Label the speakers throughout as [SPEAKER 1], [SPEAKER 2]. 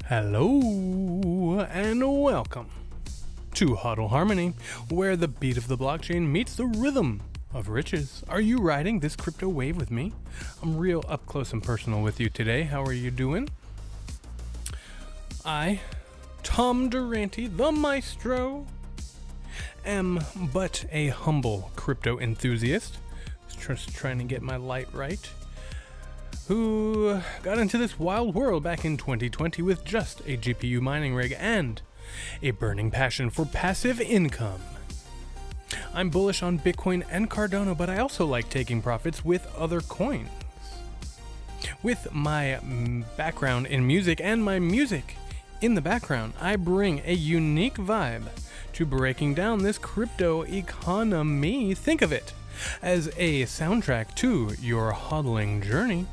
[SPEAKER 1] Hello and welcome to HODL Harmony, where the beat of the blockchain meets the rhythm of riches. Are you riding this crypto wave with me? I'm real up close and personal with you today. How are you doing? I, Tom Durante, the maestro, am but a humble crypto enthusiast, just trying to get my light right, who got into this wild world back in 2020 with just a GPU mining rig and a burning passion for passive income. I'm bullish on Bitcoin and Cardano, but I also like taking profits with other coins. With my background in music and my music in the background, I bring a unique vibe to breaking down this crypto economy. Think of it as a soundtrack to your hodling journey.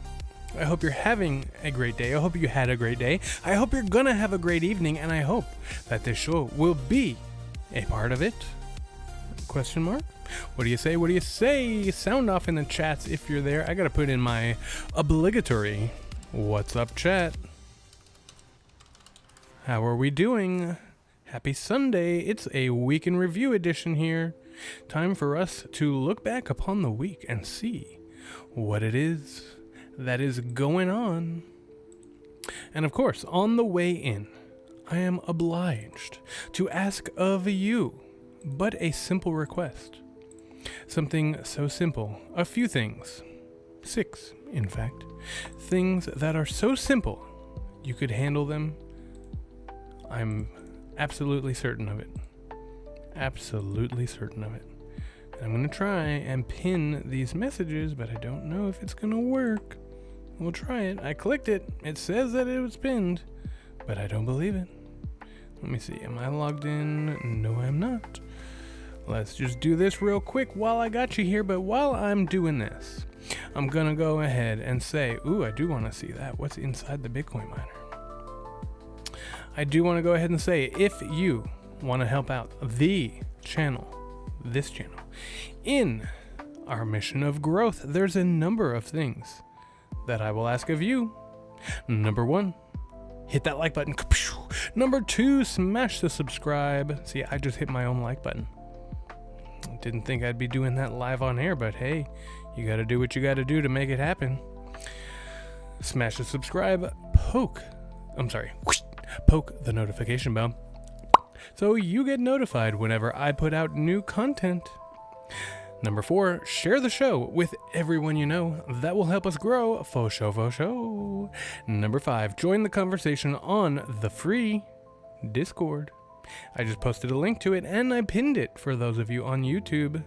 [SPEAKER 1] I hope you're having a great day. I hope you had a great day. I hope you're gonna have a great evening, and I hope that this show will be a part of it. Question mark? What do you say? What do you say? Sound off in the chats if you're there. I gotta put in my obligatory what's up chat. How are we doing? Happy Sunday. It's a week in review edition here. Time for us to look back upon the week and see what it is that is going on. And of course, on the way in, I am obliged to ask of you but a simple request. Something so simple. A few things. 6, in fact. Things that are so simple you could handle them. I'm absolutely certain of it. Absolutely certain of it. I'm going to try and pin these messages, but I don't know if it's going to work. We'll try it. I clicked it. It says that it was pinned, but I don't believe it. Let me see. Am I logged in? No, I'm not. Let's just do this real quick while I got you here. But while I'm doing this, I'm going to go ahead and say, ooh, I do want to see that. What's inside the Bitcoin miner? I do want to go ahead and say, if you want to help out this channel, in our mission of growth, there's a number of things that I will ask of you. Number 1, hit that like button. Number 2, smash the subscribe. See, I just hit my own like button. Didn't think I'd be doing that live on air, but hey, you gotta do what you gotta do to make it happen. Smash the subscribe, poke the notification bell so you get notified whenever I put out new content. Number 4, share the show with everyone you know. That will help us grow. Faux show. Number 5, join the conversation on the free Discord. I just posted a link to it and I pinned it for those of you on YouTube.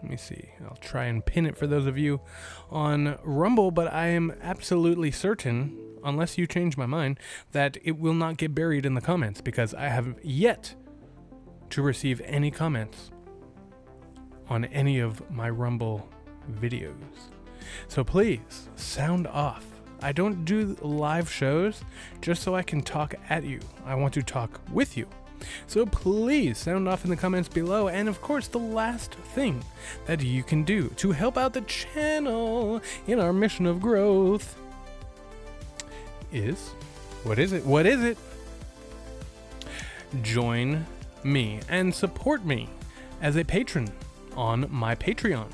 [SPEAKER 1] Let me see. I'll try and pin it for those of you on Rumble, but I am absolutely certain, unless you change my mind, that it will not get buried in the comments because I have yet to receive any comments on any of my Rumble videos. So please, sound off. I don't do live shows just so I can talk at you. I want to talk with you. So please sound off in the comments below. And of course, the last thing that you can do to help out the channel in our mission of growth is, what is it? Join me and support me as a patron on my Patreon.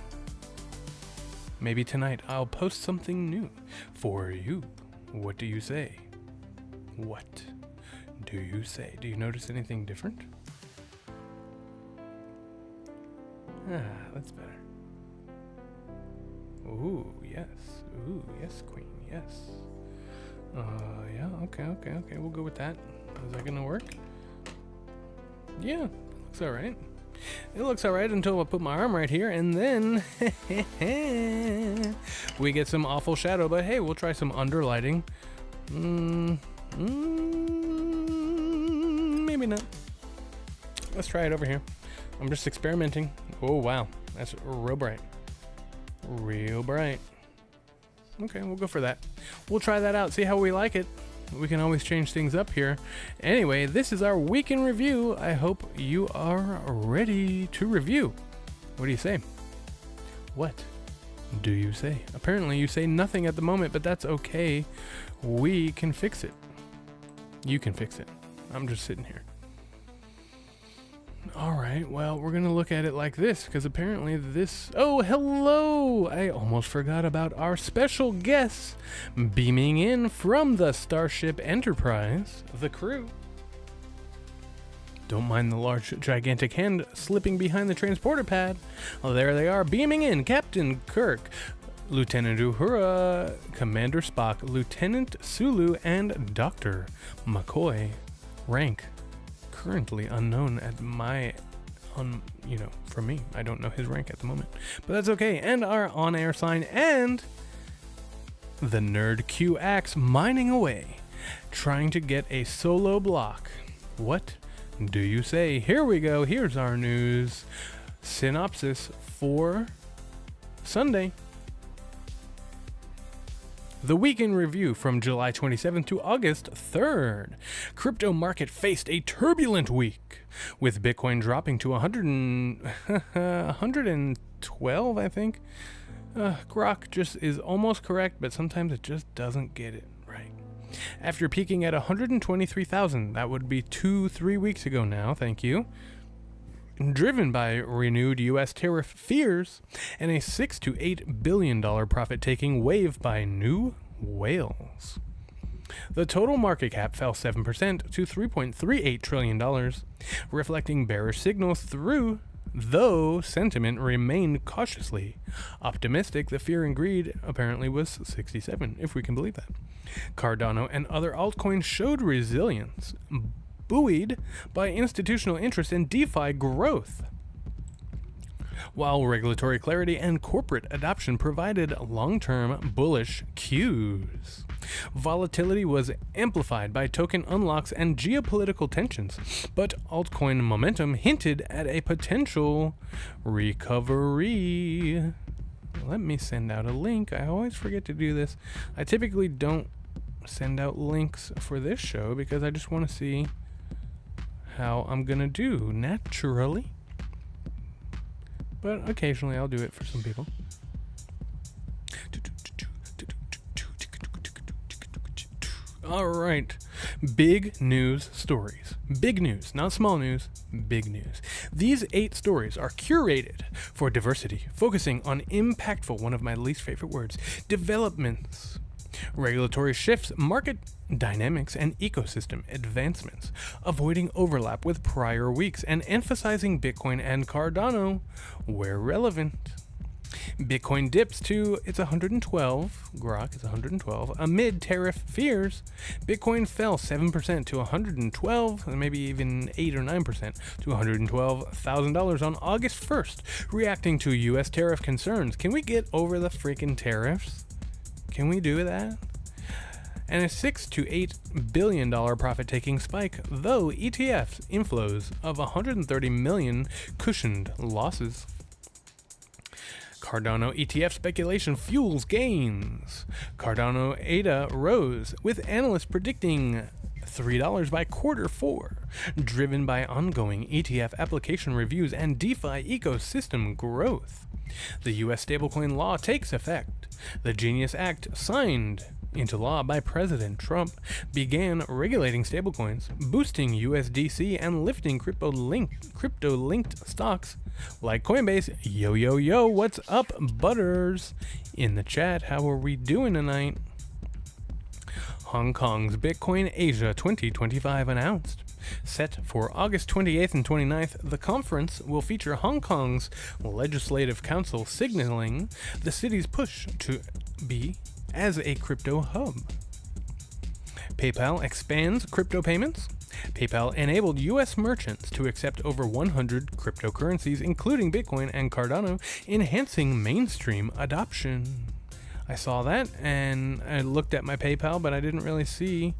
[SPEAKER 1] Maybe tonight I'll post something new for you. What do you say? What do you say? Do you notice anything different? That's better. Ooh, yes. Ooh, yes, queen, yes. Yeah, okay. We'll go with that. Is that gonna work? Yeah, looks alright. It looks alright until I put my arm right here, and then we get some awful shadow, but hey, we'll try some underlighting. Maybe not. Let's try it over here. I'm just experimenting. Oh, wow. That's real bright. Real bright. Okay, we'll go for that. We'll try that out, see how we like it. We can always change things up here. Anyway, this is our week in review. I hope you are ready to review. What do you say? What do you say? Apparently you say nothing at the moment, but that's okay. We can fix it. You can fix it. I'm just sitting here. All right, well, we're going to look at it like this, because apparently this... Oh, hello! I almost forgot about our special guests beaming in from the Starship Enterprise, the crew. Don't mind the large, gigantic hand slipping behind the transporter pad. Oh, there they are, beaming in. Captain Kirk, Lieutenant Uhura, Commander Spock, Lieutenant Sulu, and Dr. McCoy. Rank currently unknown at my, for me. I don't know his rank at the moment, but that's okay. And our on-air sign and the Nerd Q Axe mining away, trying to get a solo block. What do you say? Here we go. Here's our news synopsis for Sunday. The week in review from July 27th to August 3rd. Crypto market faced a turbulent week, with Bitcoin dropping to 112, I think. Grok just is almost correct, but sometimes it just doesn't get it right. After peaking at 123,000, that would be 2-3 weeks ago now, thank you. Driven by renewed U.S. tariff fears and a $6 to $8 billion profit-taking wave by new whales. The total market cap fell 7% to $3.38 trillion, reflecting bearish signals though sentiment remained cautiously optimistic. The fear and greed apparently was 67, if we can believe that. Cardano and other altcoins showed resilience, buoyed by institutional interest in DeFi growth, while regulatory clarity and corporate adoption provided long-term bullish cues. Volatility was amplified by token unlocks and geopolitical tensions, but altcoin momentum hinted at a potential recovery. Let me send out a link. I always forget to do this. I typically don't send out links for this show because I just want to see how I'm gonna do naturally, but occasionally I'll do it for some people. All right, big news stories. Big news, not small news, big news. These 8 stories are curated for diversity, focusing on impactful, one of my least favorite words, developments, regulatory shifts, market dynamics, and ecosystem advancements, avoiding overlap with prior weeks and emphasizing Bitcoin and Cardano where relevant. Bitcoin dips to its 112, Grok is 112, amid tariff fears. Bitcoin fell 7% to 112, maybe even 8 or 9% to $112,000 on August 1st, reacting to U.S. tariff concerns. Can we get over the freaking tariffs? Can we do that? And a $6 to $8 billion profit-taking spike, though ETFs inflows of 130 million cushioned losses. Cardano ETF speculation fuels gains. Cardano ADA rose, with analysts predicting $3 by Q4, driven by ongoing ETF application reviews and DeFi ecosystem growth. The U.S. stablecoin law takes effect. The Genius Act, signed into law by President Trump, began regulating stablecoins, boosting USDC and lifting crypto-linked stocks like Coinbase. Yo, yo, yo, what's up, Butters? In the chat, how are we doing tonight? Hong Kong's Bitcoin Asia 2025 announced. Set for August 28th and 29th, the conference will feature Hong Kong's Legislative Council signaling the city's push to be as a crypto hub. PayPal expands crypto payments. PayPal enabled U.S. merchants to accept over 100 cryptocurrencies, including Bitcoin and Cardano, enhancing mainstream adoption. I saw that, and I looked at my PayPal, but I didn't really see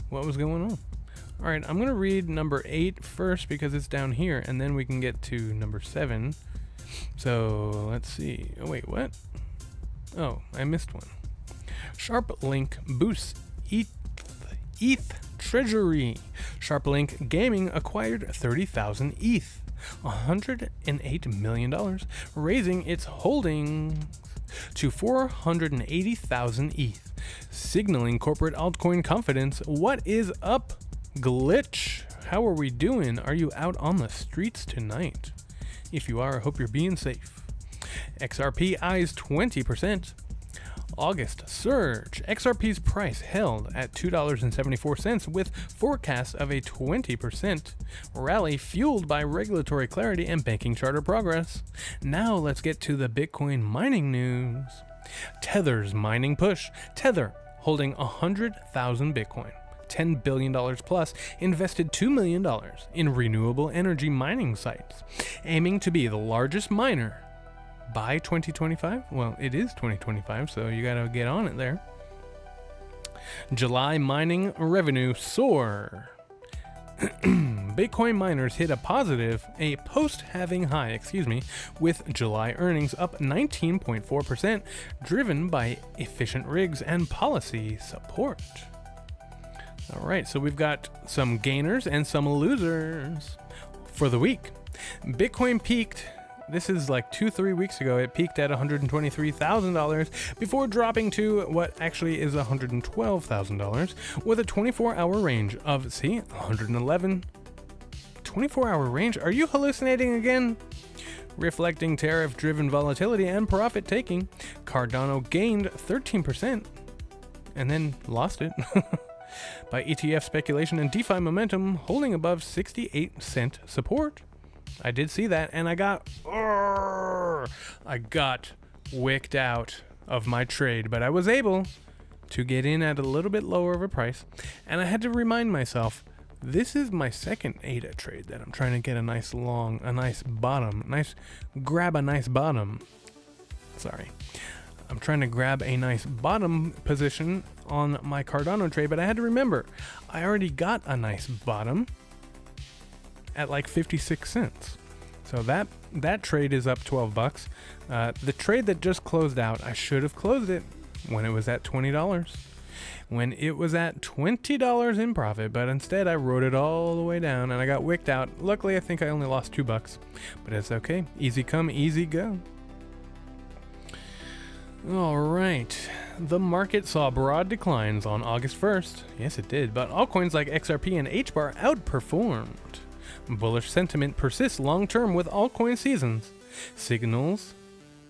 [SPEAKER 1] what was going on. All right, I'm going to read number 8 first because it's down here, and then we can get to number 7. So let's see. Oh, wait, what? Oh, I missed one. SharpLink boosts ETH treasury. SharpLink Gaming acquired 30,000 ETH, $108 million, raising its holdings to 480,000 ETH, signaling corporate altcoin confidence. What is up, Glitch, how are we doing? Are you out on the streets tonight? If you are, I hope you're being safe. XRP eyes 20%. August surge. XRP's price held at $2.74 with forecast of a 20% rally fueled by regulatory clarity and banking charter progress. Now let's get to the Bitcoin mining news. Tether's mining push. Tether holding 100,000 Bitcoin. $10 billion plus, invested $2 million in renewable energy mining sites, aiming to be the largest miner by 2025? Well, it is 2025, so you gotta get on it there. July mining revenue soar. Bitcoin miners hit a post-halving high, with July earnings up 19.4%, driven by efficient rigs and policy support. All right, so we've got some gainers and some losers for the week. Bitcoin peaked. This is like 2-3 weeks ago. It peaked at $123,000 before dropping to what actually is $112,000 with a 24-hour range of, 111. 24-hour range? Are you hallucinating again? Reflecting tariff-driven volatility and profit-taking, Cardano gained 13% and then lost it by ETF speculation and DeFi momentum, holding above 68-cent support. I did see that, and I got wicked out of my trade, but I was able to get in at a little bit lower of a price, and I had to remind myself, this is my second ADA trade that I'm trying to get a nice bottom. I'm trying to grab a nice bottom position on my Cardano trade, but I had to remember, I already got a nice bottom at like 56 cents. So that trade is up $12. The trade that just closed out, I should have closed it when it was at $20. When it was at $20 in profit, but instead I wrote it all the way down and I got wicked out. Luckily, I think I only lost $2, but it's okay. Easy come, easy go. All right. The market saw broad declines on August 1st. Yes, it did, but altcoins like XRP and HBAR outperformed. Bullish sentiment persists long-term with altcoin seasons. Signals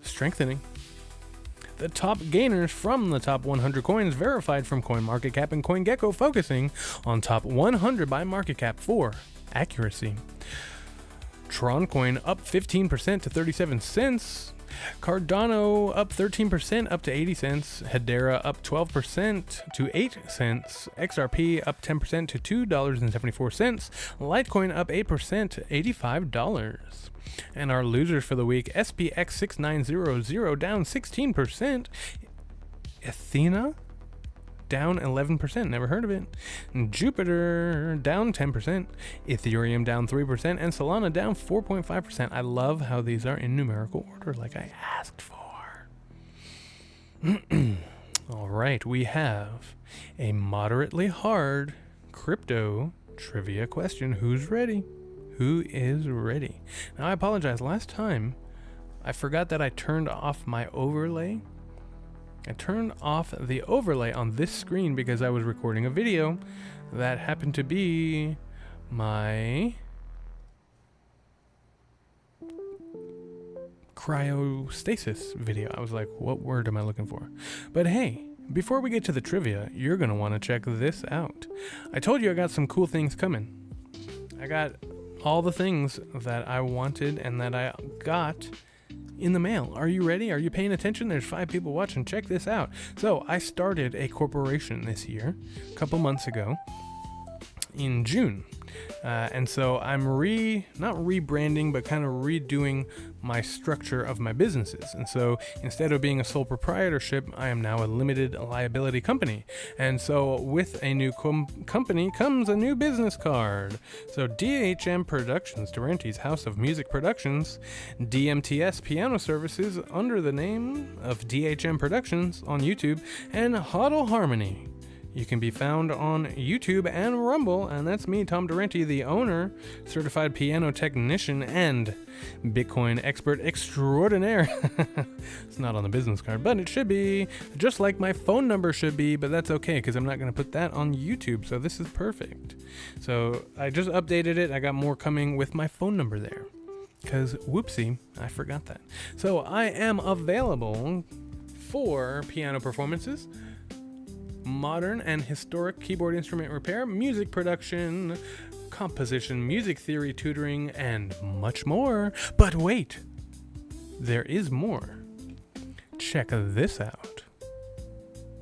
[SPEAKER 1] strengthening. The top gainers from the top 100 coins verified from CoinMarketCap and CoinGecko, focusing on top 100 by market cap for accuracy. Tron coin up 15% to 37 cents. Cardano up 13% up to 80 cents. Hedera up 12% to 8 cents. XRP up 10% to $2.74. Litecoin up 8% to $85. And our losers for the week, SPX 6900 down 16%. Athena down 11%, never heard of it. Jupiter down 10%, Ethereum down 3%, and Solana down 4.5%. I love how these are in numerical order like I asked for. All right, we have a moderately hard crypto trivia question. Who's ready? Who is ready? Now, I apologize. Last time, I forgot that I turned off my overlay. I turned off the overlay on this screen because I was recording a video that happened to be my cryostasis video. I was like, what word am I looking for? But hey, before we get to the trivia, you're going to want to check this out. I told you I got some cool things coming. I got all the things that I wanted and that I got in the mail. Are you ready? Are you paying attention? There's 5 people watching. Check this out. So I started a corporation this year, a couple months ago, in June. And so I'm not rebranding, but kind of redoing my structure of my businesses. And so instead of being a sole proprietorship, I am now a limited liability company. And so with a new company comes a new business card. So DHM Productions, Durrante's House of Music Productions, DMTS Piano Services under the name of DHM Productions on YouTube, and HODL Harmony, You can be found on YouTube and Rumble, and that's me, Tom Durante, the owner, certified piano technician, and Bitcoin expert extraordinaire. It's not on the business card, but it should be, just like my phone number should be, but that's okay, because I'm not going to put that on YouTube, so this is perfect. So I just updated it. I got more coming with my phone number there, because whoopsie, I forgot that. So I am available for piano performances, modern and historic keyboard instrument repair, music production, composition, music theory tutoring, and much more. But wait, there is more. Check this out.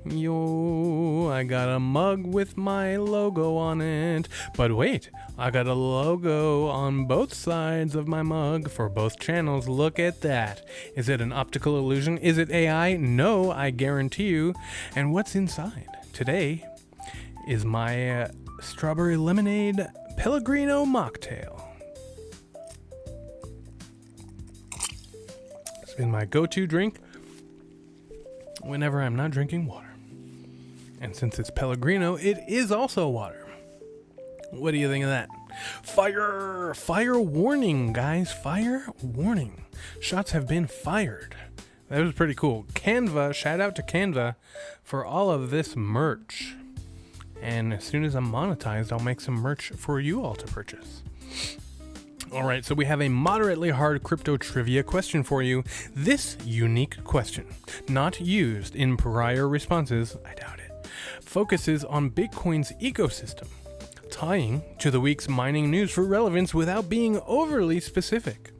[SPEAKER 1] Yo, I got a mug with my logo on it. But wait, I got a logo on both sides of my mug for both channels. Look at that. Is it an optical illusion? Is it AI? No, I guarantee you. And what's inside? Today is my strawberry lemonade Pellegrino mocktail. It's been my go-to drink whenever I'm not drinking water. And since it's Pellegrino, it is also water. What do you think of that? Fire! Fire warning, guys. Fire warning. Shots have been fired. That was pretty cool. Canva, shout out to Canva for all of this merch. And as soon as I'm monetized, I'll make some merch for you all to purchase. All right, so we have a moderately hard crypto trivia question for you. This unique question, not used in prior responses, I doubt it, focuses on Bitcoin's ecosystem, tying to the week's mining news for relevance without being overly specific.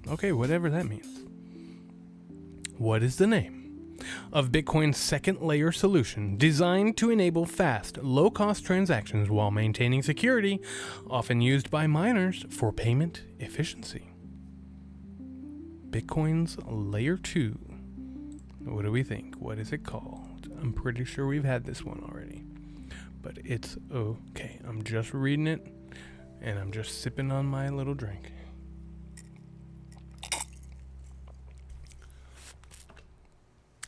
[SPEAKER 1] Okay, whatever that means. What is the name of Bitcoin's second layer solution designed to enable fast, low-cost transactions while maintaining security, often used by miners for payment efficiency? Bitcoin's layer 2. What do we think? What is it called? I'm pretty sure we've had this one already, but it's okay. I'm just reading it, and I'm just sipping on my little drink.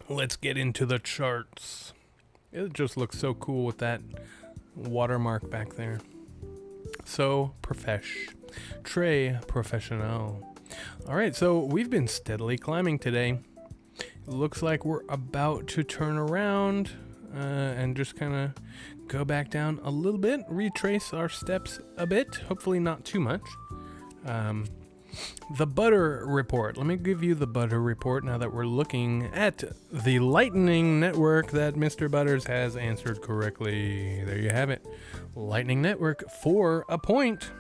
[SPEAKER 1] Let's get into the charts. It just looks so cool with that watermark back there. So Très professional. All right, so we've been steadily climbing today. Looks like we're about to turn around and just kind of go back down a little bit, retrace our steps a bit, hopefully not too much. The butter report. Let me give you the butter report now that we're looking at the Lightning Network that Mr. Butters has answered correctly. There you have it. Lightning Network for a point.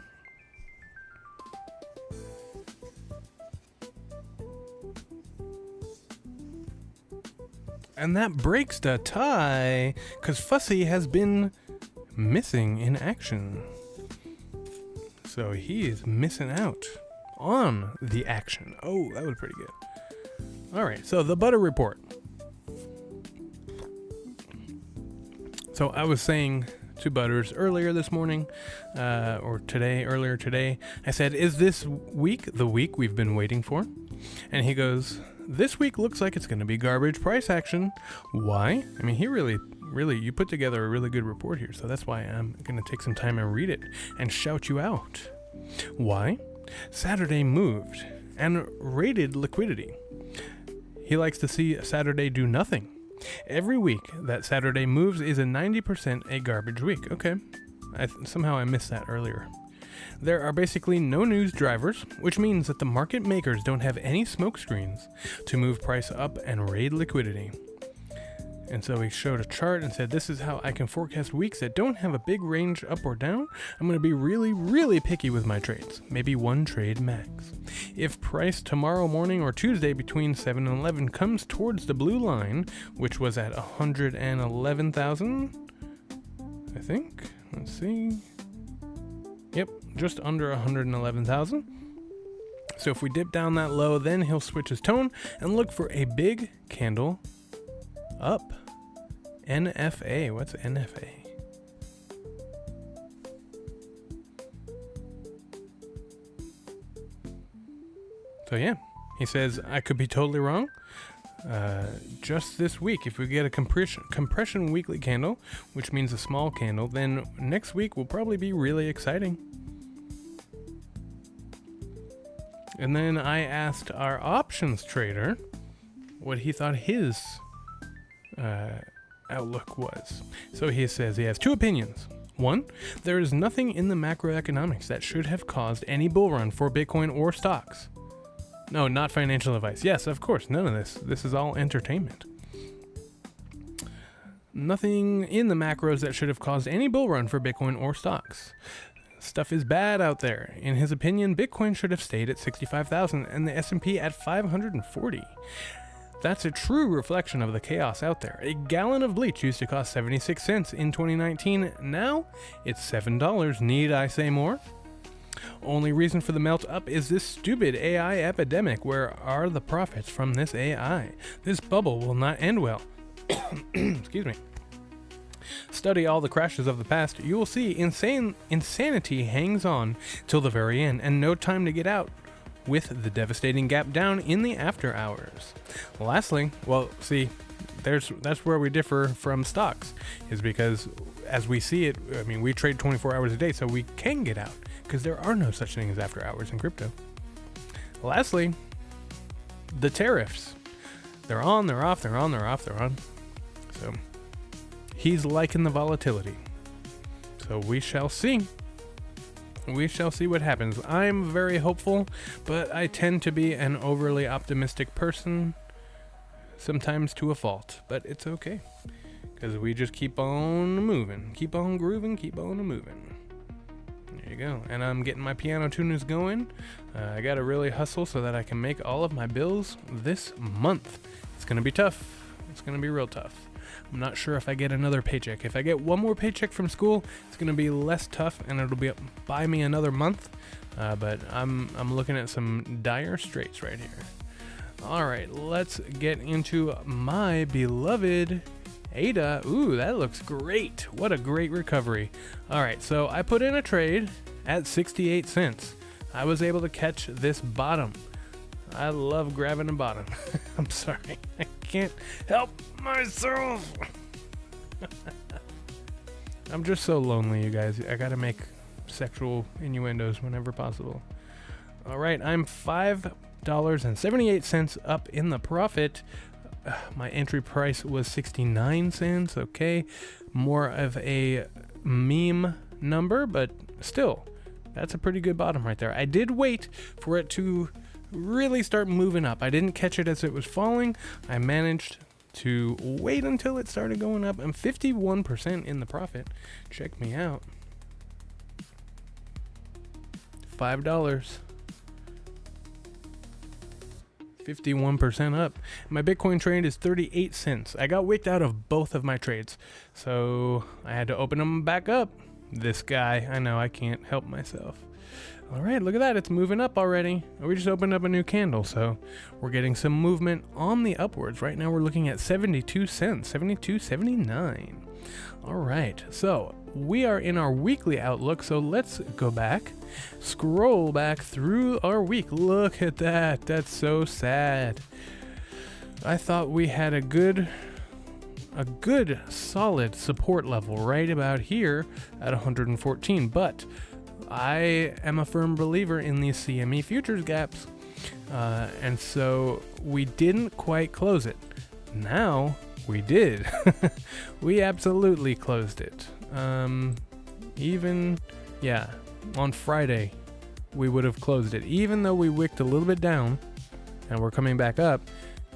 [SPEAKER 1] And that breaks the tie, because Fussy has been missing in action. So he is missing out on the action. Oh, that was pretty good. All right, so the butter report. So I was saying to Butters earlier this morning, earlier today, I said, is this week the week we've been waiting for? And he goes, this week looks like it's going to be garbage price action. Why? I mean, he really, you put together a really good report here, so that's why I'm going to take some time and read it and shout you out. Why? Saturday moved and rated liquidity. He likes to see Saturday do nothing. Every week that Saturday moves is a 90% a garbage week. Okay. Somehow I missed that earlier. There are basically no news drivers, which means that the market makers don't have any smoke screens to move price up and raid liquidity. And so he showed a chart and said, this is how I can forecast weeks that don't have a big range up or down. I'm going to be really, really picky with my trades. Maybe one trade max. If price tomorrow morning or Tuesday between 7 and 11 comes towards the blue line, which was at 111,000, I think. Let's see. Yep, just under 111,000. So if we dip down that low, then he'll switch his tone and look for a big candle up. NFA. What's NFA? So yeah, he says, I could be totally wrong. just this week. If we get a compression weekly candle, which means a small candle, then next week will probably be really exciting. And then I asked our options trader what he thought his outlook was. So he says he has two opinions. One, there is nothing in the macroeconomics that should have caused any bull run for Bitcoin or stocks. No, not financial advice. Yes, of course, none of this. This is all entertainment. Nothing in the macros that should have caused any bull run for Bitcoin or stocks. Stuff is bad out there. In his opinion, Bitcoin should have stayed at 65,000 and the S&P at 540. That's a true reflection of the chaos out there. A gallon of bleach used to cost 76 cents in 2019. Now it's $7. Need I say more? Only reason for the melt up is this stupid AI epidemic. Where are the profits from this AI? This bubble will not end well. Excuse me. Study all the crashes of the past. You will see insanity hangs on till the very end and no time to get out, with the devastating gap down in the after hours. Lastly, well, see, that's where we differ from stocks, is because as we see it, I mean, we trade 24 hours a day, so we can get out because there are no such thing as after hours in crypto. Lastly, the tariffs. They're on, they're off, they're on, they're off, they're on. So he's liking the volatility. So we shall see. We shall see what happens. I'm very hopeful, but I tend to be an overly optimistic person, sometimes to a fault, but it's okay, because we just keep on moving, keep on grooving, keep on moving. There you go. And I'm getting my piano tuners going. I gotta really hustle so that I can make all of my bills this month. It's gonna be tough. It's gonna be real tough. I'm not sure if I get another paycheck. If I get one more paycheck from school, it's gonna be less tough and it'll be buy me another month. But I'm looking at some dire straits right here. All right, let's get into my beloved ADA. Ooh, that looks great. What a great recovery. All right, so I put in a trade at 68 cents. I was able to catch this bottom. I love grabbing a bottom. I'm sorry, I can't help myself. I'm just so lonely, you guys. I gotta make sexual innuendos whenever possible. All right, I'm $5.78 up in the profit. My entry price was 69 cents. Okay, more of a meme number, but still, that's a pretty good bottom right there. I did wait for it to really start moving up. I didn't catch it as it was falling. I managed to wait until it started going up. I'm 51% in the profit. Check me out. $5. 51% up. My Bitcoin trade is 38 cents. I got wicked out of both of my trades, so I had to open them back up. This guy, I know, I can't help myself. All right, look at that. It's moving up already. We just opened up a new candle, so we're getting some movement on the upwards. Right now we're looking at 72 cents, 72.79. All right, so we are in our weekly outlook, so let's go back, scroll back through our week. Look at that. That's so sad. I thought we had a good solid support level right about here at 114, but I am a firm believer in these CME futures gaps, and so we didn't quite close it. Now we did. We absolutely closed it. On Friday we would have closed it, even though we wicked a little bit down and we're coming back up.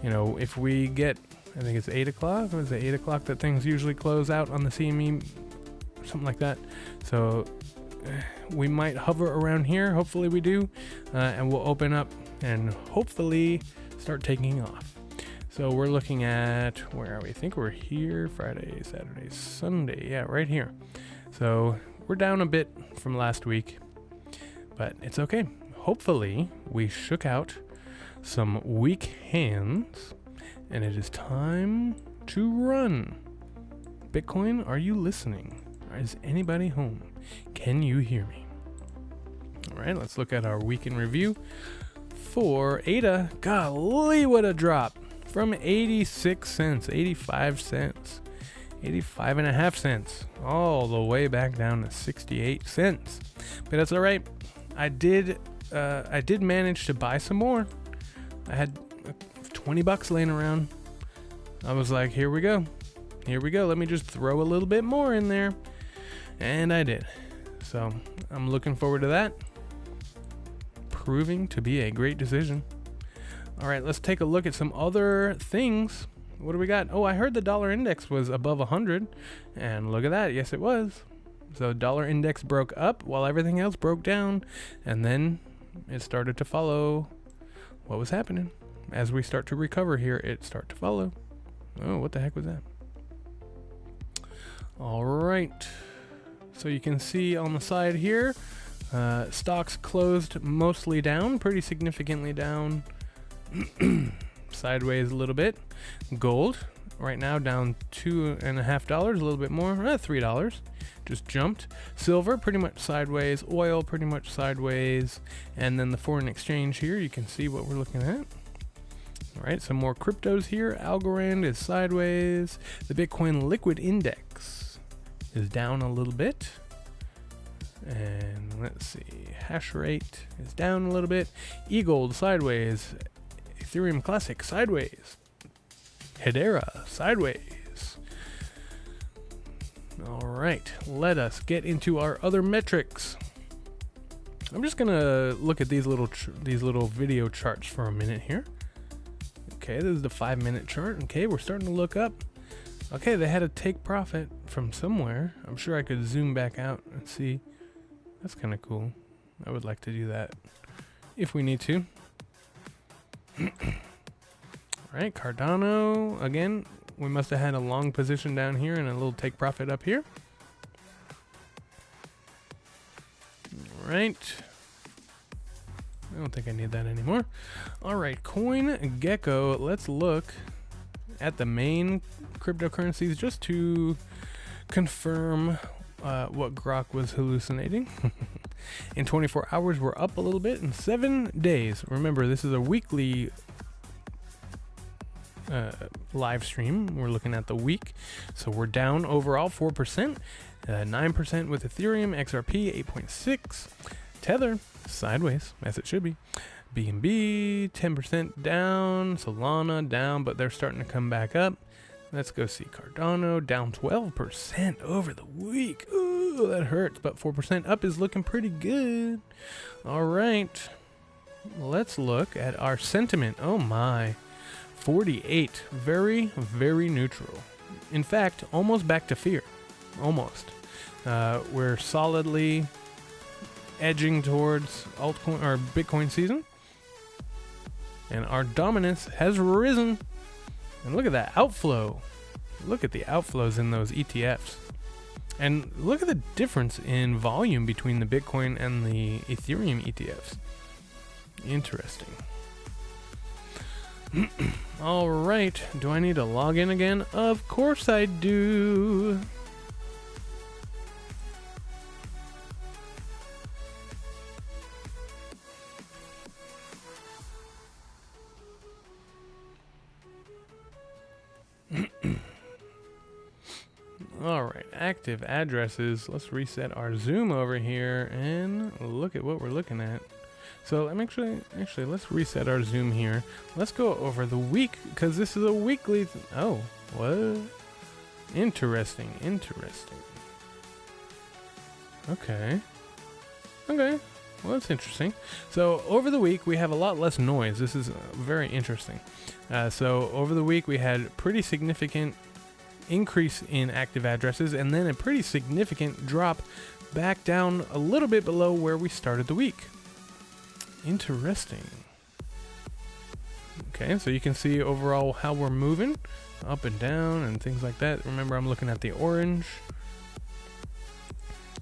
[SPEAKER 1] You know, if we get, I think it's 8 o'clock, or is it 8 o'clock that things usually close out on the CME, something like that. So we might hover around here, hopefully we do, and we'll open up and hopefully start taking off. So we're looking at, where are we? I think we're here, Friday, Saturday, Sunday, yeah, right here. So we're down a bit from last week, but it's okay. Hopefully we shook out some weak hands, and it is time to run. Bitcoin, are you listening? Is anybody home? Can you hear me? All right, let's look at our week in review for ADA. Golly, what a drop. from 86 cents, 85 cents, 85.5 cents, all the way back down to 68 cents. But that's all right. I did manage to buy some more. I had $20 laying around. I was like, here we go. Let me just throw a little bit more in there. And I did. So I'm looking forward to that. Proving to be a great decision. All right, let's take a look at some other things. What do we got? Oh, I heard the dollar index was above 100. And look at that. Yes, it was. So dollar index broke up while everything else broke down. And then it started to follow what was happening. As we start to recover here, it start to follow. Oh, what the heck was that? All right. So you can see on the side here, stocks closed mostly down, pretty significantly down. Sideways a little bit. Gold right now down $2.50, a little bit more, $3. Just jumped. Silver pretty much sideways. Oil pretty much sideways. And then the foreign exchange here, you can see what we're looking at. All right, some more cryptos here. Algorand is sideways. The Bitcoin liquid index is down a little bit. And let's see, hash rate is down a little bit. eGold sideways. Ethereum Classic sideways. Hedera sideways. All right, let us get into our other metrics. I'm just gonna look at these little video charts for a minute here. Okay, this is the 5-minute chart. Okay, we're starting to look up. Okay, they had to take profit from somewhere. I'm sure I could zoom back out and see. That's kind of cool. I would like to do that if we need to. All right, Cardano. Again, we must have had a long position down here and a little take profit up here. All right. I don't think I need that anymore. All right, CoinGecko. Let's look at the main cryptocurrencies just to confirm what Grok was hallucinating. In 24 hours, we're up a little bit. In 7 days, remember, this is a weekly live stream. We're looking at the week. So we're down overall 4%, 9% with Ethereum, XRP 8.6%, Tether sideways, as it should be. BNB 10% down, Solana down, but they're starting to come back up. Let's go see Cardano down 12% over the week. Ooh, that hurts, but 4% up is looking pretty good. All right, let's look at our sentiment. Oh my, 48, very, very neutral. In fact, almost back to fear, almost. We're solidly edging towards altcoin or Bitcoin season, and our dominance has risen. And look at that outflow. Look at the outflows in those ETFs, and look at the difference in volume between the Bitcoin and the Ethereum ETFs. Interesting. All right, do I need to log in again? Of course I do. All right, active addresses. Let's reset our zoom over here and look at what we're looking at. So I'm actually let's reset our zoom here. Let's go over the week, because this is a weekly. Oh, what? Interesting. Okay. Well, that's interesting. So over the week, we have a lot less noise. This is very interesting. So over the week, we had pretty significant increase in active addresses, and then a pretty significant drop back down a little bit below where we started the week. Interesting. Okay, so you can see overall how we're moving up and down and things like that. Remember, I'm looking at the orange.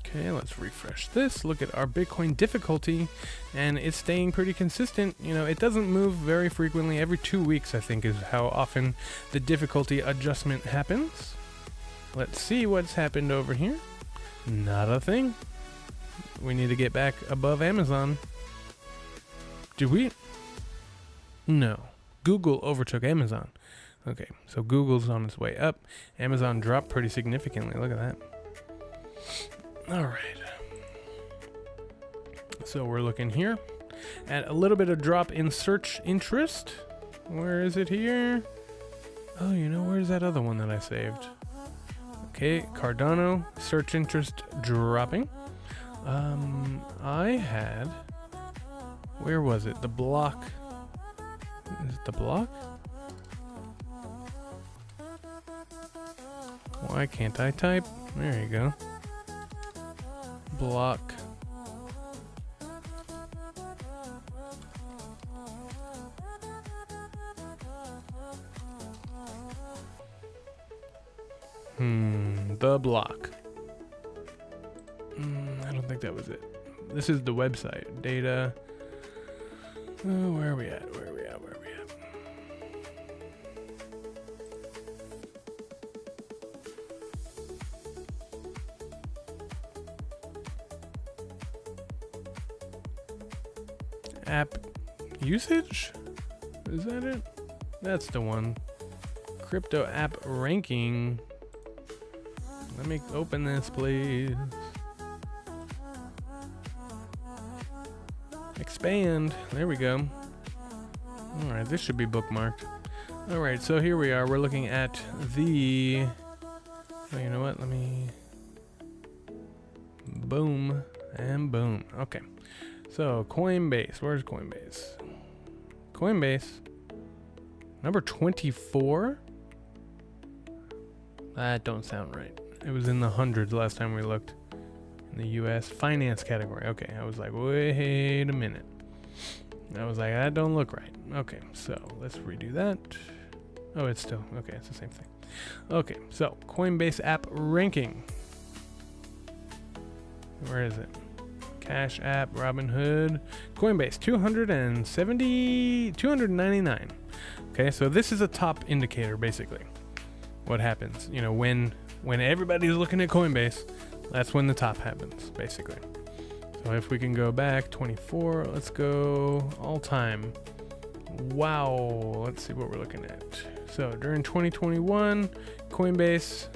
[SPEAKER 1] Okay, let's refresh this. Look at our Bitcoin difficulty, and it's staying pretty consistent. You know, it doesn't move very frequently. Every 2 weeks, I think, is how often the difficulty adjustment happens. Let's see what's happened over here. Not a thing. We need to get back above Amazon. Did we? No. Google overtook Amazon. Okay, so Google's on its way up. Amazon dropped pretty significantly. Look at that. All right. So we're looking here at a little bit of drop in search interest. Where is it here? Oh, where's that other one that I saved? Okay, Cardano, search interest dropping. I had, where was it? The block. Is it the block? Why can't I type? There you go. Block. The block. I don't think that was it. This is the website. Data. Oh, where are we at? App usage? Is that it? That's the one. Crypto app ranking. Let me open this, please. Expand. There we go. All right, this should be bookmarked. All right, so here we are. We're looking at the... Oh, you know what? Let me... Boom and boom. Okay. So, Coinbase. Where's Coinbase? Coinbase. Number 24? That don't sound right. It was in the hundreds last time we looked. In the US finance category. Okay, I was like, wait a minute. I was like, that don't look right. Okay, so let's redo that. Oh, it's still, okay, it's the same thing. Okay, so Coinbase app ranking. Where is it? Cash App, Robinhood, Coinbase, 299. Okay, so this is a top indicator, basically. What happens, when everybody's looking at Coinbase, that's when the top happens, basically. So if we can go back, 24, let's go all time. Wow, let's see what we're looking at. So during 2021, Coinbase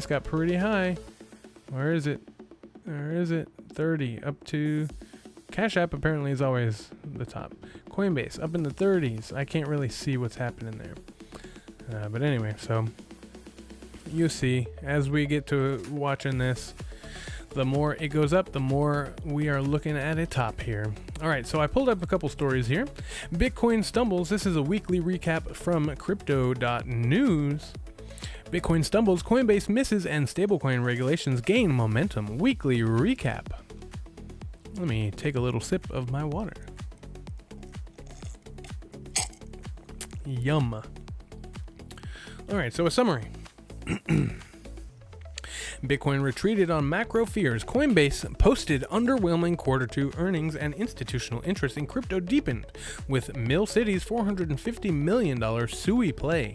[SPEAKER 1] got pretty high. Where is it? 30 up to Cash App apparently is always the top. Coinbase up in the 30s. I can't really see what's happening there. But anyway, so you see, as we get to watching this, the more it goes up, the more we are looking at a top here. All right, so I pulled up a couple stories here. Bitcoin stumbles. This is a weekly recap from crypto.news. Bitcoin stumbles, Coinbase misses, and stablecoin regulations gain momentum. Weekly recap. Let me take a little sip of my water. Yum. All right, so a summary. Bitcoin retreated on macro fears. Coinbase posted underwhelming Q2 earnings, and institutional interest in crypto deepened with Mill City's $450 million SUI play.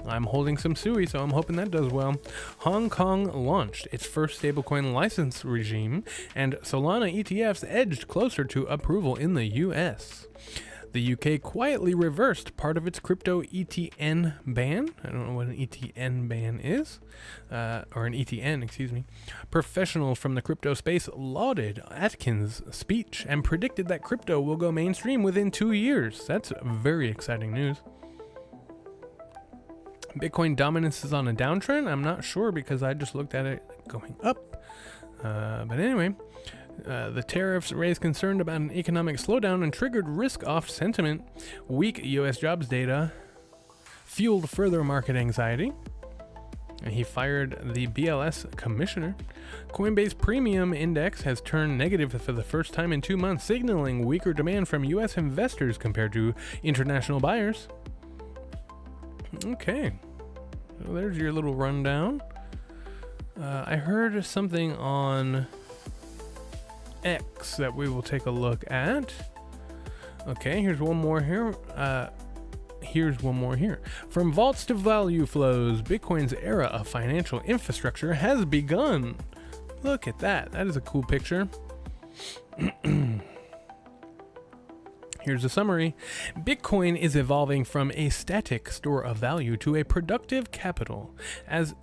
[SPEAKER 1] I'm holding some SUI, so I'm hoping that does well. Hong Kong launched its first stablecoin license regime, and Solana ETFs edged closer to approval in the US. The UK quietly reversed part of its crypto ETN ban. I don't know what an ETN ban is. Or an ETN, excuse me. Professionals from the crypto space lauded Atkins' speech and predicted that crypto will go mainstream within 2 years. That's very exciting news. Bitcoin dominance is on a downtrend. I'm not sure because I just looked at it going up. But anyway, the tariffs raised concern about an economic slowdown and triggered risk-off sentiment. Weak U.S. jobs data fueled further market anxiety. And he fired the BLS commissioner. Coinbase Premium Index has turned negative for the first time in 2 months, signaling weaker demand from U.S. investors compared to international buyers. Okay, so there's your little rundown. I heard something on X that we will take a look at. Okay, here's one more here. From vaults to value flows, Bitcoin's era of financial infrastructure has begun. Look at that. That is a cool picture. Here's a summary. Bitcoin is evolving from a static store of value to a productive capital. As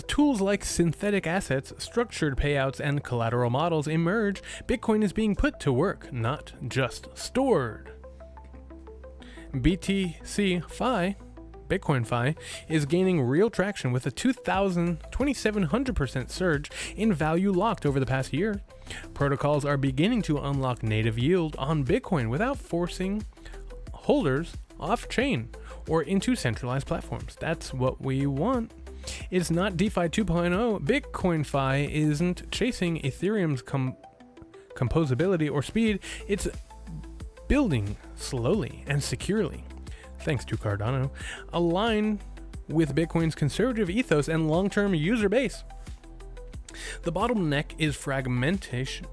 [SPEAKER 1] tools like synthetic assets, structured payouts, and collateral models emerge, Bitcoin is being put to work, not just stored. BTC Fi, Bitcoin Fi, is gaining real traction with a 2,700% surge in value locked over the past year. Protocols are beginning to unlock native yield on Bitcoin without forcing holders off-chain or into centralized platforms. That's what we want. It's not DeFi 2.0. Bitcoin Fi isn't chasing Ethereum's composability or speed. It's building slowly and securely, thanks to Cardano, aligned with Bitcoin's conservative ethos and long-term user base. The bottleneck is fragmentation.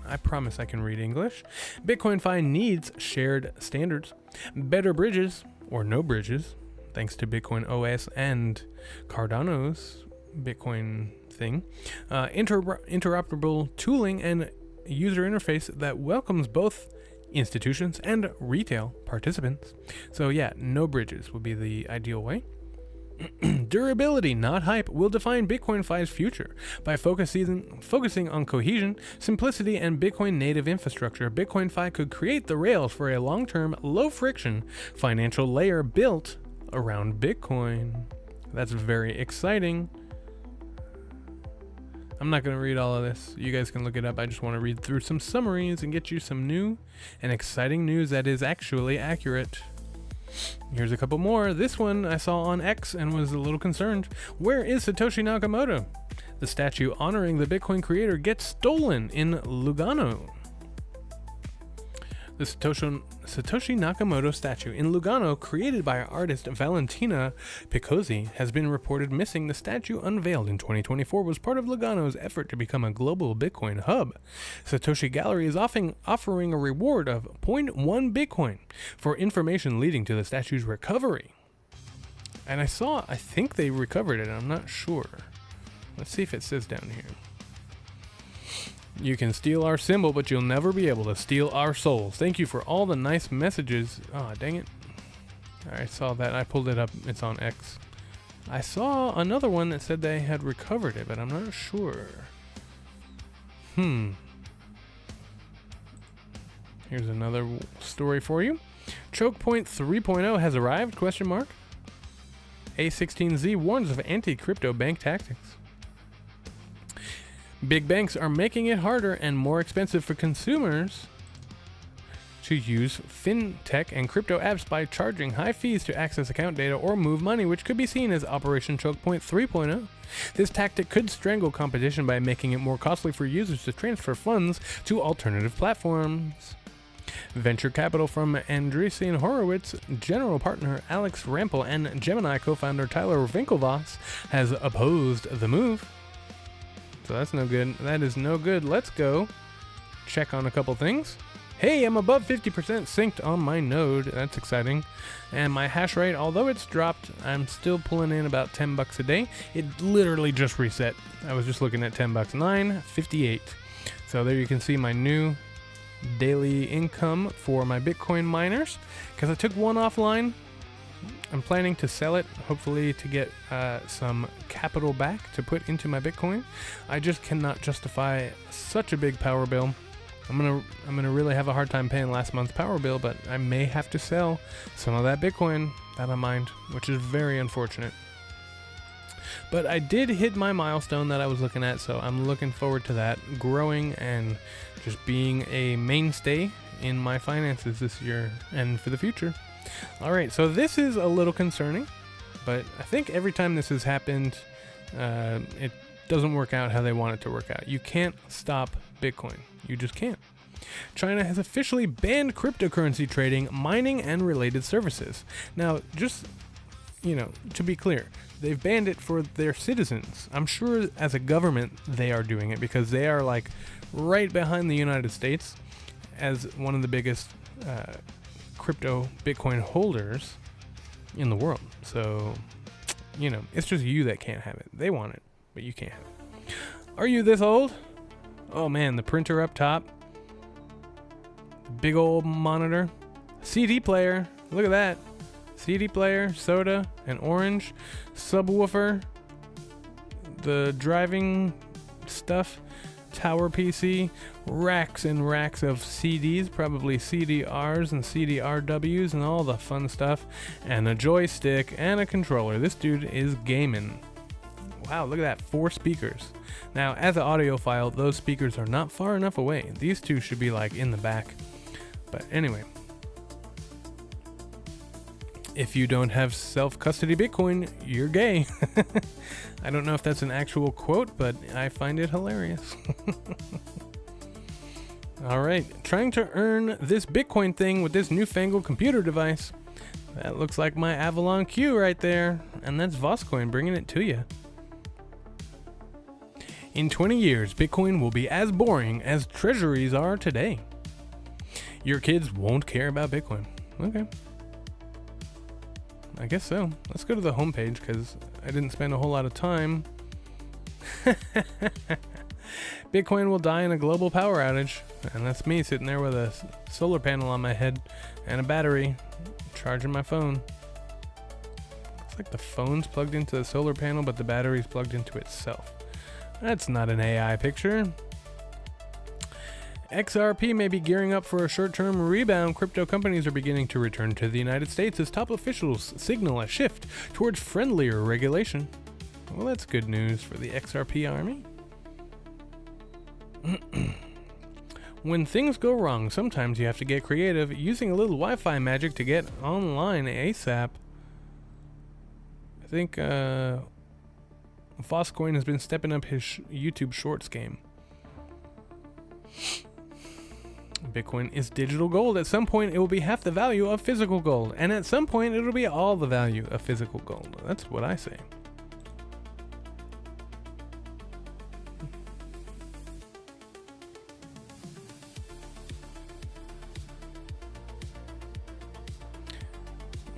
[SPEAKER 1] I promise I can read English. Bitcoin Fi needs shared standards, better bridges or no bridges, thanks to Bitcoin OS and Cardano's Bitcoin thing, interoperable tooling and user interface that welcomes both institutions and retail participants. So yeah, no bridges would be the ideal way. Durability, not hype, will define Bitcoin Fi's future. By focusing on cohesion, simplicity, and Bitcoin native infrastructure, Bitcoin Fi could create the rails for a long-term, low-friction financial layer built around Bitcoin. That's very exciting. I'm not going to read all of this. You guys can look it up. I just want to read through some summaries and get you some new and exciting news that is actually accurate. Here's a couple more. This one I saw on X and was a little concerned. Where is Satoshi Nakamoto? The statue honoring the Bitcoin creator gets stolen in Lugano. The Satoshi Nakamoto statue in Lugano, created by artist Valentina Picozzi, has been reported missing. The statue, unveiled in 2024, was part of Lugano's effort to become a global Bitcoin hub. Satoshi Gallery is offering a reward of 0.1 Bitcoin for information leading to the statue's recovery. And I think they recovered it. I'm not sure. Let's see if it says down here. You can steal our symbol, but you'll never be able to steal our souls. Thank you for all the nice messages. Oh, dang it. I saw that. I pulled it up. It's on X. I saw another one that said they had recovered it, but I'm not sure. Here's another story for you. Choke point 3.0 has arrived, ? A16Z warns of anti-crypto bank tactics. Big banks are making it harder and more expensive for consumers to use fintech and crypto apps by charging high fees to access account data or move money, which could be seen as Operation Choke Point 3.0. This tactic could strangle competition by making it more costly for users to transfer funds to alternative platforms. Venture capital from Andreessen Horowitz, general partner Alex Rampel, and Gemini co-founder Tyler Winklevoss has opposed the move. So that's no good. That is no good. Let's go check on a couple things. Hey, I'm above 50% synced on my node. That's exciting. And my hash rate, although it's dropped, I'm still pulling in about $10 a day. It literally just reset. I was just looking at $10, $9.58. So there you can see my new daily income for my Bitcoin miners. Because I took one offline. I'm planning to sell it, hopefully to get some capital back to put into my Bitcoin. I just cannot justify such a big power bill. I'm gonna really have a hard time paying last month's power bill, but I may have to sell some of that Bitcoin that I mined, which is very unfortunate. But I did hit my milestone that I was looking at, so I'm looking forward to that growing and just being a mainstay in my finances this year and for the future. Alright, so this is a little concerning, but I think every time this has happened, it doesn't work out how they want it to work out. You can't stop Bitcoin. You just can't. China has officially banned cryptocurrency trading, mining, and related services. Now, just, to be clear, they've banned it for their citizens. I'm sure as a government they are doing it because they are like right behind the United States as one of the biggest crypto Bitcoin holders in the world. So, it's just you that can't have it. They want it, but you can't have it. Are you this old? Oh man, the printer up top. Big old monitor. CD player. Look at that. CD player, soda, an orange. Subwoofer. The driving stuff. Tower PC. Racks and racks of CDs. Probably CDRs and CDRWs and all the fun stuff. And a joystick and a controller. This dude is gaming. Wow, look at that. 4 speakers. Now, as an audiophile, those speakers are not far enough away. These two should be like in the back. But anyway. If you don't have self-custody Bitcoin, you're gay. I don't know if that's an actual quote, but I find it hilarious. All right, trying to earn this Bitcoin thing with this newfangled computer device. That looks like my Avalon Q right there, and that's Voscoin bringing it to you. In 20 years, Bitcoin will be as boring as treasuries are today. Your kids won't care about Bitcoin. Okay. I guess so. Let's go to the homepage because I didn't spend a whole lot of time. Bitcoin will die in a global power outage. And that's me sitting there with a solar panel on my head and a battery charging my phone. Looks like the phone's plugged into the solar panel, but the battery's plugged into itself. That's not an AI picture. XRP may be gearing up for a short-term rebound. Crypto companies are beginning to return to the United States as top officials signal a shift towards friendlier regulation. Well, that's good news for the XRP army. When things go wrong, sometimes you have to get creative, using a little Wi-Fi magic to get online ASAP. I think Voscoin has been stepping up his YouTube Shorts game. Bitcoin is digital gold. At some point, it will be half the value of physical gold. And at some point, it'll be all the value of physical gold. That's what I say.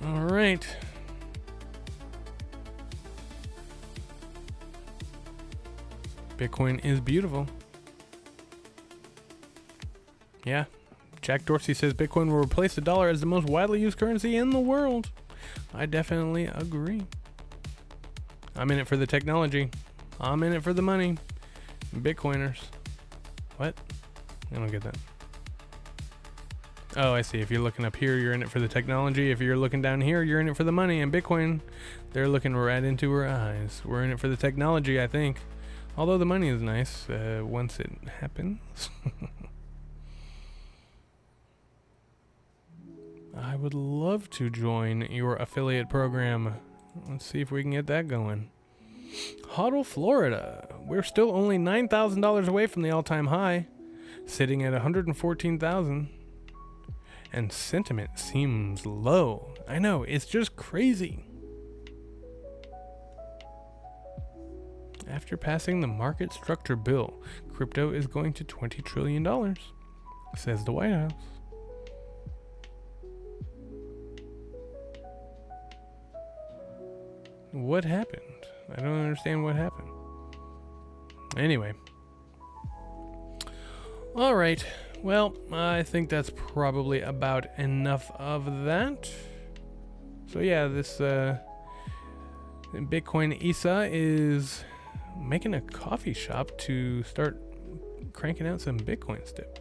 [SPEAKER 1] All right. Bitcoin is beautiful. Yeah, Jack Dorsey says Bitcoin will replace the dollar as the most widely used currency in the world. I definitely agree. I'm in it for the technology. I'm in it for the money. Bitcoiners. What? I don't get that. Oh, I see. If you're looking up here, you're in it for the technology. If you're looking down here, you're in it for the money. And Bitcoin, they're looking right into our eyes. We're in it for the technology, I think. Although the money is nice once it happens. I would love to join your affiliate program. Let's see if we can get that going. HODL, Florida. We're still only $9,000 away from the all-time high, sitting at $114,000. And sentiment seems low. I know, it's just crazy. After passing the market structure bill, crypto is going to $20 trillion, says the White House. What happened? I don't understand what happened. Anyway. All right. Well, I think that's probably about enough of that. So yeah, this Bitcoin Isa is making a coffee shop to start cranking out some Bitcoin stip.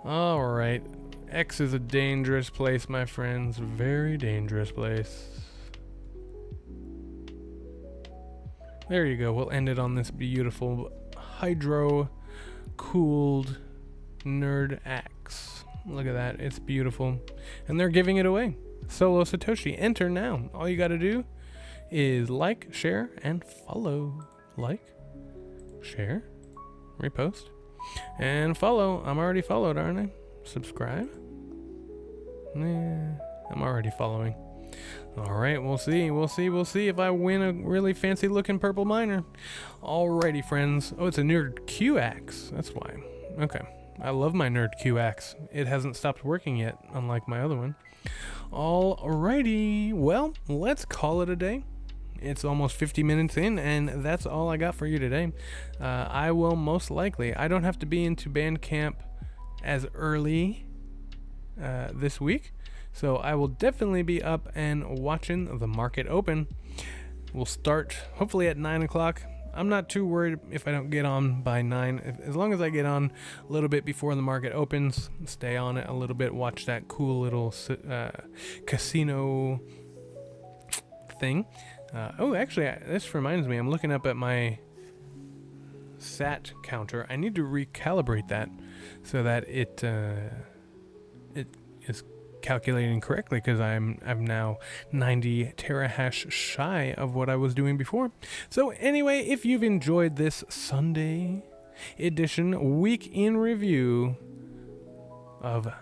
[SPEAKER 1] All right. X is a dangerous place, my friends. Very dangerous place. There you go. We'll end it on this beautiful hydro-cooled nerd axe. Look at that. It's beautiful. And they're giving it away. Solo Satoshi. Enter now. All you got to do is like, share, and follow. Like, share, repost, and follow. I'm already followed, aren't I? Subscribe. I'm already following. All right, we'll see if I win a really fancy looking purple miner. Alrighty, friends. Oh, it's a Nerd Q axe. That's why. Okay. I love my Nerd Q axe. It hasn't stopped working yet, unlike my other one. Alrighty. Well, let's call it a day. It's almost 50 minutes in, and that's all I got for you today. I will most likely, I don't have to be into Bandcamp as early this week, so I will definitely be up and watching the market open. We'll start hopefully at 9 o'clock. I'm not too worried if I don't get on by 9. As long as I get on a little bit before the market opens, stay on it a little bit, watch that cool little casino thing. Actually, this reminds me, I'm looking up at my sat counter. I need to recalibrate that so that it is calculating correctly, because I'm now 90 terahash shy of what I was doing before. So anyway, if you've enjoyed this Sunday edition week in review of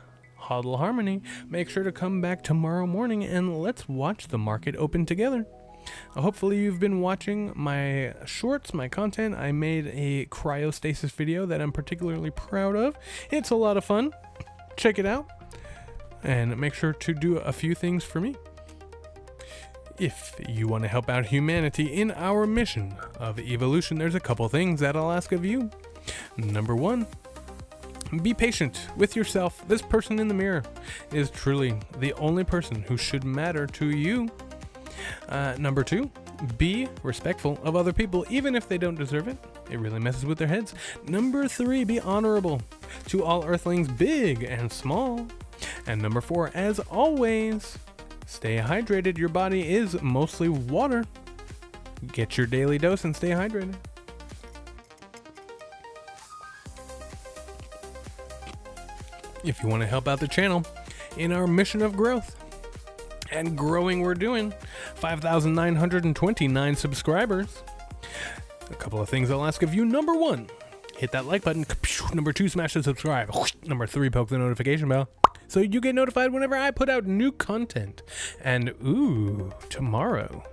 [SPEAKER 1] HODL Harmony, make sure to come back tomorrow morning and let's watch the market open together. Hopefully you've been watching my shorts, my content. I made a cryostasis video that I'm particularly proud of. It's a lot of fun. Check it out. And make sure to do a few things for me. If you want to help out humanity in our mission of evolution, there's a couple things that I'll ask of you. Number 1, be patient with yourself. This person in the mirror is truly the only person who should matter to you. Number 2, be respectful of other people, even if they don't deserve it. It really messes with their heads. Number 3, be honorable to all earthlings, big and small. And number 4, as always, stay hydrated. Your body is mostly water. Get your daily dose and stay hydrated. If you want to help out the channel in our mission of growth and growing, we're doing 5,929 subscribers. A couple of things I'll ask of you. Number 1, hit that like button. Number 2, smash the subscribe. Number 3, poke the notification bell so you get notified whenever I put out new content. And tomorrow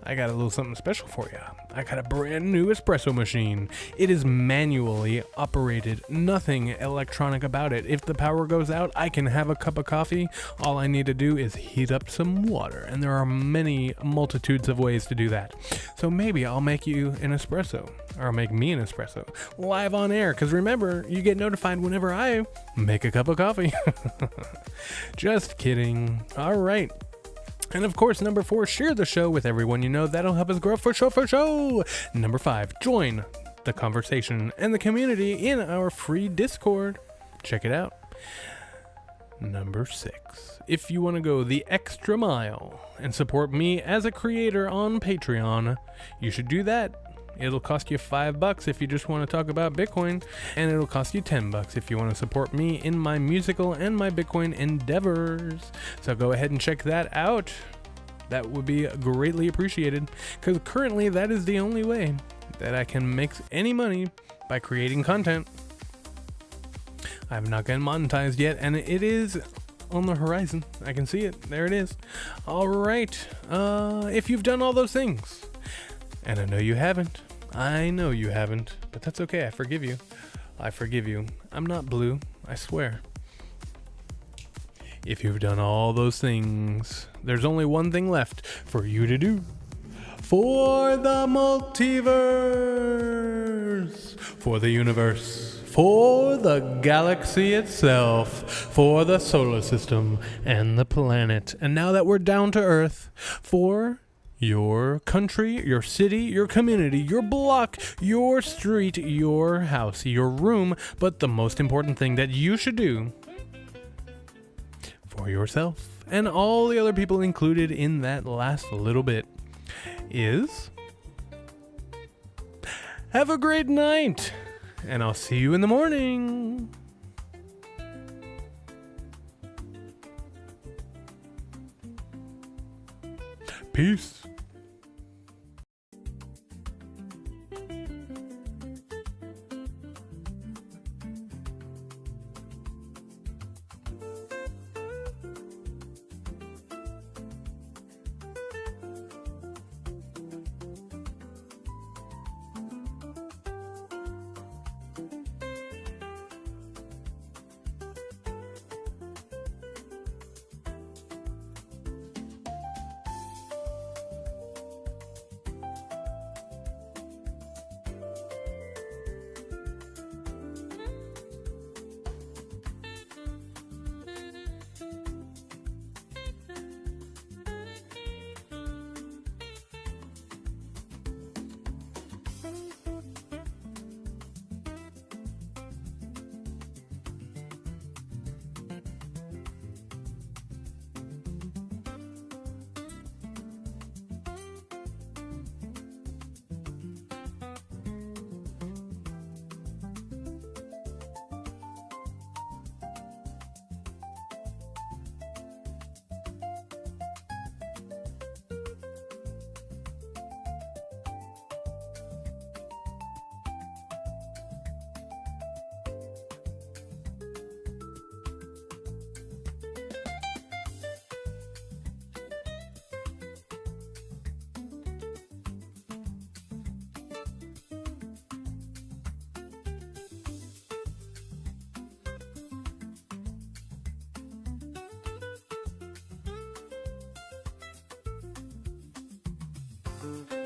[SPEAKER 1] I got a little something special for you. I got a brand new espresso machine. It is manually operated, nothing electronic about it. If the power goes out, I can have a cup of coffee. All I need to do is heat up some water, and there are many multitudes of ways to do that. So maybe I'll make you an espresso, or I'll make me an espresso live on air, because remember, you get notified whenever I make a cup of coffee. Just kidding. All right. And of course, number 4, share the show with everyone you know. That'll help us grow for show. Number 5, join the conversation and the community in our free Discord. Check it out. Number 6, if you want to go the extra mile and support me as a creator on Patreon, you should do that. It'll cost you $5 if you just want to talk about Bitcoin, and it'll cost you $10 if you want to support me in my musical and my Bitcoin endeavors. So go ahead and check that out. That would be greatly appreciated, because currently that is the only way that I can make any money, by creating content. I've not gotten monetized yet, and it is on the horizon. I can see it. There it is. All right. If you've done all those things, and I know you haven't, but that's okay. I forgive you. I'm not blue, I swear. If you've done all those things, there's only one thing left for you to do. For the multiverse, for the universe, for the galaxy itself, for the solar system and the planet. And now that we're down to Earth, for your country, your city, your community, your block, your street, your house, your room, but the most important thing that you should do for yourself and all the other people included in that last little bit is have a great night, and I'll see you in the morning. Peace.
[SPEAKER 2] Bye.